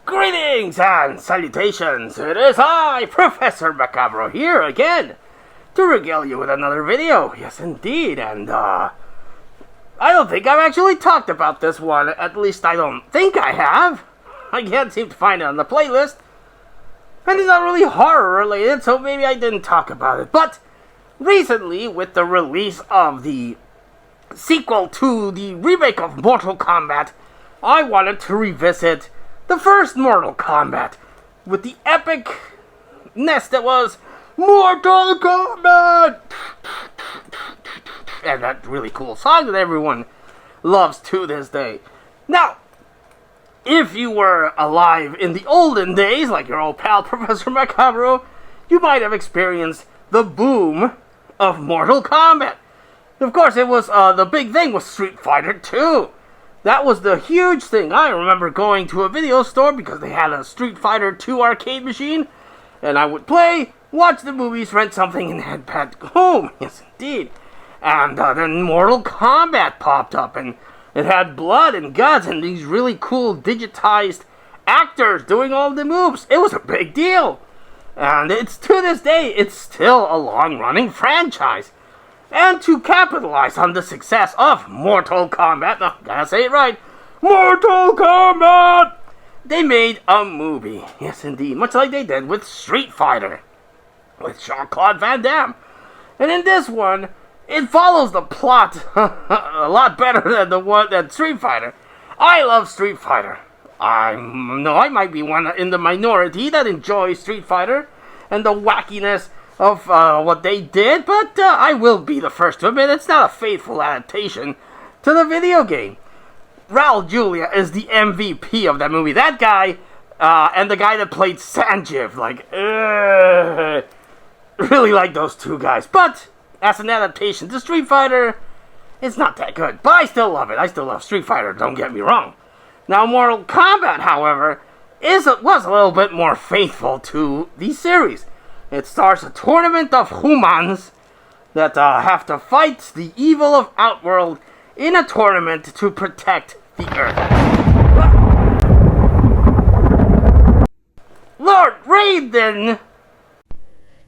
Greetings and salutations, it is I, Professor Macabro, here again to regale you with another video. Yes indeed, and I don't think I've actually talked about this one, at least I don't think I have. I can't seem to find it on the playlist, and it's not really horror related, so maybe I didn't talk about it. But recently, with the release of the sequel to the remake of Mortal Kombat, I wanted to revisit the first Mortal Kombat with the epicness that was Mortal Kombat! And that really cool song that everyone loves to this day. Now, if you were alive in the olden days, like your old pal Professor Macabro, you might have experienced the boom of Mortal Kombat. Of course, it was the big thing was Street Fighter 2. That was the huge thing. I remember going to a video store because they had a Street Fighter 2 arcade machine, and I would play, watch the movies, rent something, and head back home. Yes, indeed. And then Mortal Kombat popped up, and it had blood and guts and these really cool digitized actors doing all the moves. It was a big deal. And it's, to this day, it's still a long-running franchise. And to capitalize on the success of Mortal Kombat, gotta say it right, Mortal Kombat, they made a movie. Yes, indeed, much like they did with Street Fighter, with Jean-Claude Van Damme. And in this one, it follows the plot a lot better than the one that Street Fighter. I love Street Fighter. I might be one in the minority that enjoys Street Fighter and the wackiness of what they did, but I will be the first to admit it's not a faithful adaptation to the video game. Raul Julia is the MVP of that movie. That guy, and the guy that played Sanjeev, really like those two guys. But, as an adaptation to Street Fighter, it's not that good. But I still love it. I still love Street Fighter, don't get me wrong. Now, Mortal Kombat, however, was a little bit more faithful to the series. It stars a tournament of humans that have to fight the evil of Outworld in a tournament to protect the Earth. Lord Raiden!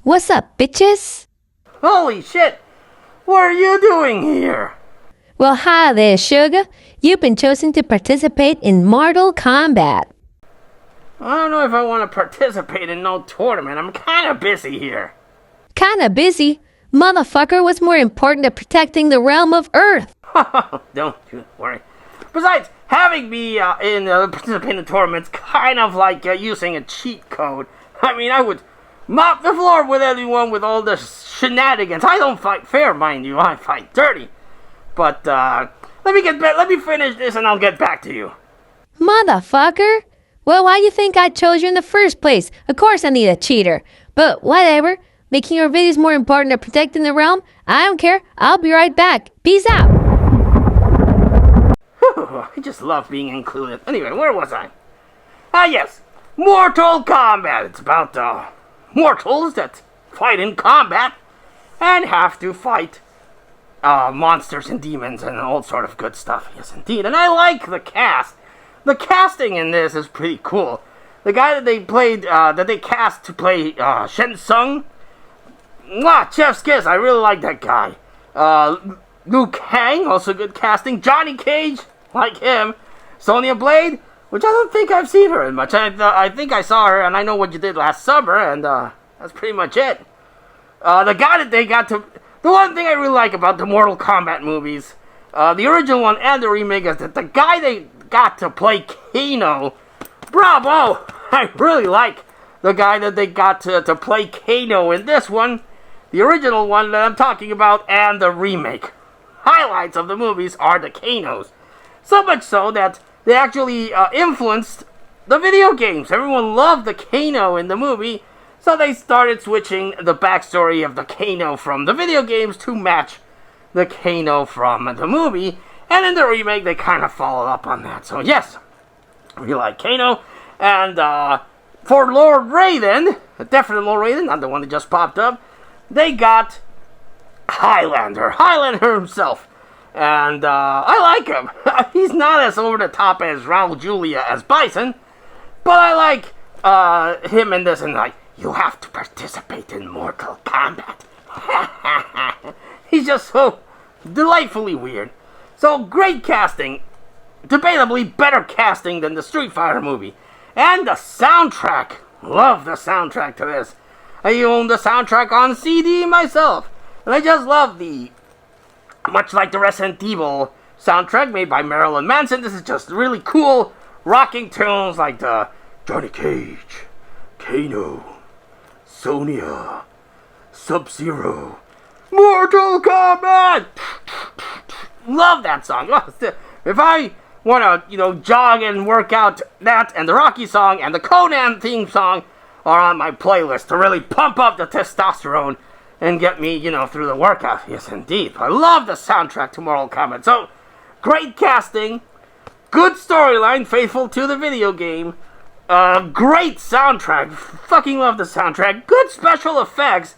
What's up, bitches? Holy shit! What are you doing here? Well, hi there, sugar. You've been chosen to participate in Mortal Kombat. I don't know if I want to participate in no tournament. I'm kind of busy here. Kinda busy? Motherfucker, what's more important than protecting the realm of Earth? Don't you worry. Besides, having me participate in the tournament's kind of like using a cheat code. I mean, I would mop the floor with everyone with all the shenanigans. I don't fight fair, mind you. I fight dirty. But let me finish this and I'll get back to you. Motherfucker! Well, why do you think I chose you in the first place? Of course I need a cheater. But whatever. Making your videos more important than protecting the realm? I don't care. I'll be right back. Peace out. Whew, I just love being included. Anyway, where was I? Ah, yes. Mortal Kombat. It's about mortals that fight in combat and have to fight monsters and demons and all sort of good stuff. Yes, indeed. And I like the cast. The casting in this is pretty cool. The guy that they cast to play Shen Tsung, chef's kiss. I really like that guy. Liu Kang, also good casting. Johnny Cage, like him. Sonya Blade, which I don't think I've seen her in much. I think I saw her, and I know what you did last summer, and that's pretty much it. The guy that they got to... The one thing I really like about the Mortal Kombat movies, the original one and the remake, is that the guy they got to play Kano. Bravo! I really like the guy that they got to play Kano in this one, the original one that I'm talking about, and the remake. Highlights of the movies are the Kanos. So much so that they actually influenced the video games. Everyone loved the Kano in the movie, So they started switching the backstory of the Kano from the video games to match the Kano from the movie. And in the remake, they kind of followed up on that. So yes, we like Kano. And for Lord Raiden, definite Lord Raiden, not the one that just popped up, they got Highlander himself. And I like him. He's not as over the top as Raul Julia as Bison, but I like him in this, and like, you have to participate in Mortal Kombat. He's just so delightfully weird. So great casting, debatably better casting than the Street Fighter movie. And the soundtrack, love the soundtrack to this. I own the soundtrack on CD myself. And I just love the, much like the Resident Evil soundtrack made by Marilyn Manson, this is just really cool rocking tunes like the Johnny Cage, Kano, Sonya, Sub-Zero, Mortal Kombat! Love that song. If I want to, jog and work out, that and the Rocky song and the Conan theme song are on my playlist to really pump up the testosterone and get me, through the workout. Yes, indeed. I love the soundtrack to Mortal Kombat. So, great casting, good storyline, faithful to the video game, great soundtrack, fucking love the soundtrack, good special effects,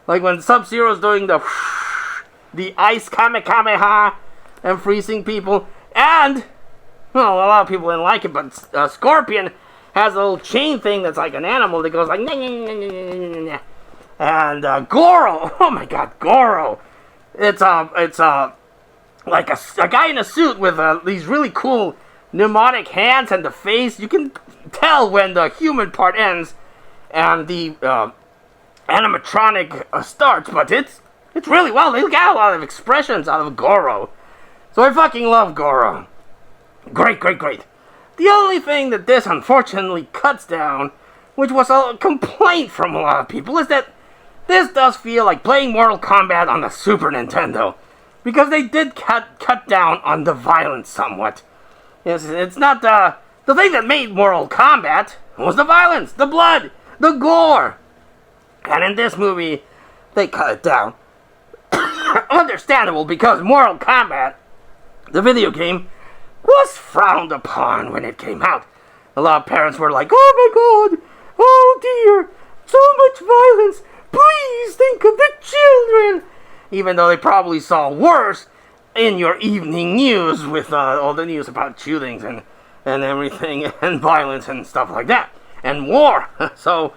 like when Sub-Zero's doing the ice Kamehameha and freezing people, and, well, a lot of people didn't like it, but Scorpion has a little chain thing that's like an animal that goes like, and Goro, oh my god, Goro, it's like a guy in a suit with these really cool pneumatic hands and the face. You can tell when the human part ends and the animatronic starts, but it's really well. They got a lot of expressions out of Goro. So I fucking love Goro. Great. The only thing that this unfortunately cuts down, which was a complaint from a lot of people, is that this does feel like playing Mortal Kombat on the Super Nintendo. Because they did cut down on the violence somewhat. Yes, it's not the thing that made Mortal Kombat was the violence, the blood, the gore. And in this movie, they cut it down. Understandable, because Mortal Kombat, the video game, was frowned upon when it came out. A lot of parents were like, oh my god, oh dear, so much violence, please think of the children. Even though they probably saw worse in your evening news with all the news about shootings and everything, and violence and stuff like that, and war. So,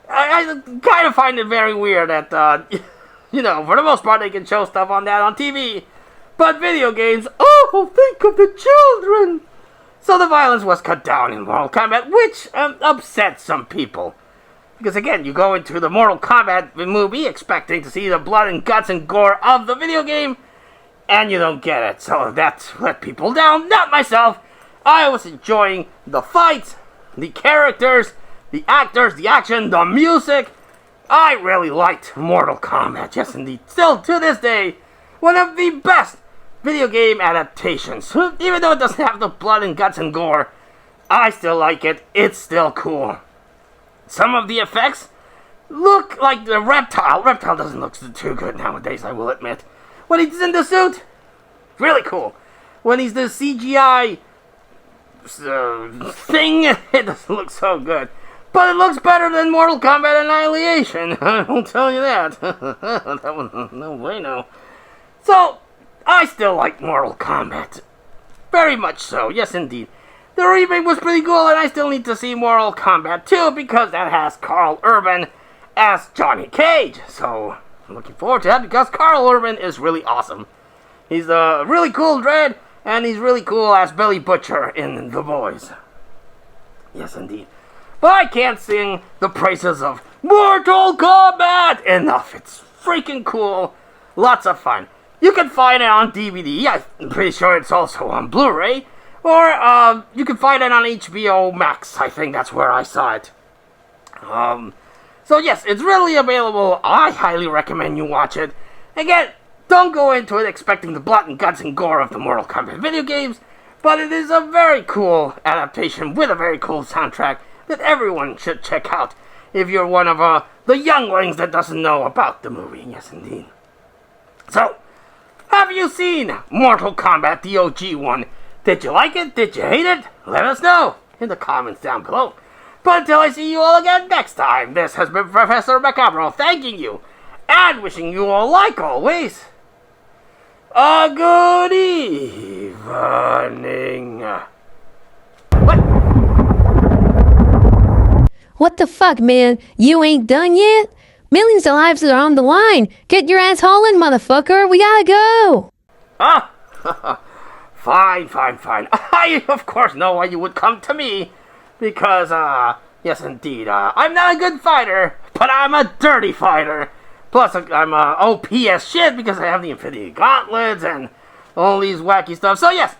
I kind of find it very weird that, for the most part, they can show stuff on TV. But video games, oh, think of the children! So the violence was cut down in Mortal Kombat, which upset some people. Because again, you go into the Mortal Kombat movie expecting to see the blood and guts and gore of the video game, and you don't get it. So that let people down, not myself. I was enjoying the fights, the characters, the actors, the action, the music. I really liked Mortal Kombat, yes indeed. Still, to this day, one of the best video game adaptations. Even though it doesn't have the blood and guts and gore, I still like it. It's still cool. Some of the effects look like the Reptile. Reptile doesn't look too good nowadays, I will admit. When he's in the suit, really cool. When he's the CGI thing, it doesn't look so good. But it looks better than Mortal Kombat Annihilation. I'll tell you that. That one, no way, no. So, I still like Mortal Kombat. Very much so, yes indeed. The remake was pretty cool, and I still need to see Mortal Kombat 2 because that has Carl Urban as Johnny Cage. So, I'm looking forward to that because Carl Urban is really awesome. He's a really cool Dread, and he's really cool as Billy Butcher in The Boys. Yes indeed. But I can't sing the praises of Mortal Kombat enough. It's freaking cool. Lots of fun. You can find it on DVD. I'm pretty sure it's also on Blu-ray. Or you can find it on HBO Max. I think that's where I saw it. So yes, it's readily available. I highly recommend you watch it. Again, don't go into it expecting the blood and guts and gore of the Mortal Kombat video games. But it is a very cool adaptation with a very cool soundtrack that everyone should check out. if you're one of the younglings that doesn't know about the movie. Yes, indeed. So, have you seen Mortal Kombat, the OG one? Did you like it? Did you hate it? Let us know in the comments down below. But until I see you all again next time, this has been Professor Macabro thanking you and wishing you all, like always, a good evening. What? What the fuck, man? You ain't done yet? Millions of lives are on the line. Get your ass hauling, motherfucker. We gotta go. Huh? Fine. I, of course, know why you would come to me. Because, yes, indeed, I'm not a good fighter, but I'm a dirty fighter. Plus, I'm OP as shit because I have the Infinity Gauntlets and all these wacky stuff. So, yes,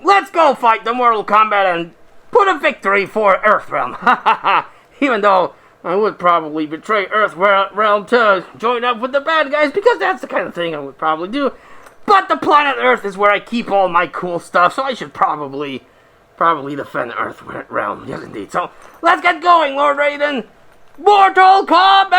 let's go fight the Mortal Kombat and put a victory for Earthrealm. Even though I would probably betray Earthrealm to join up with the bad guys, because that's the kind of thing I would probably do. But the planet Earth is where I keep all my cool stuff, so I should probably defend Earthrealm. Yes, indeed. So, let's get going, Lord Raiden. Mortal Kombat!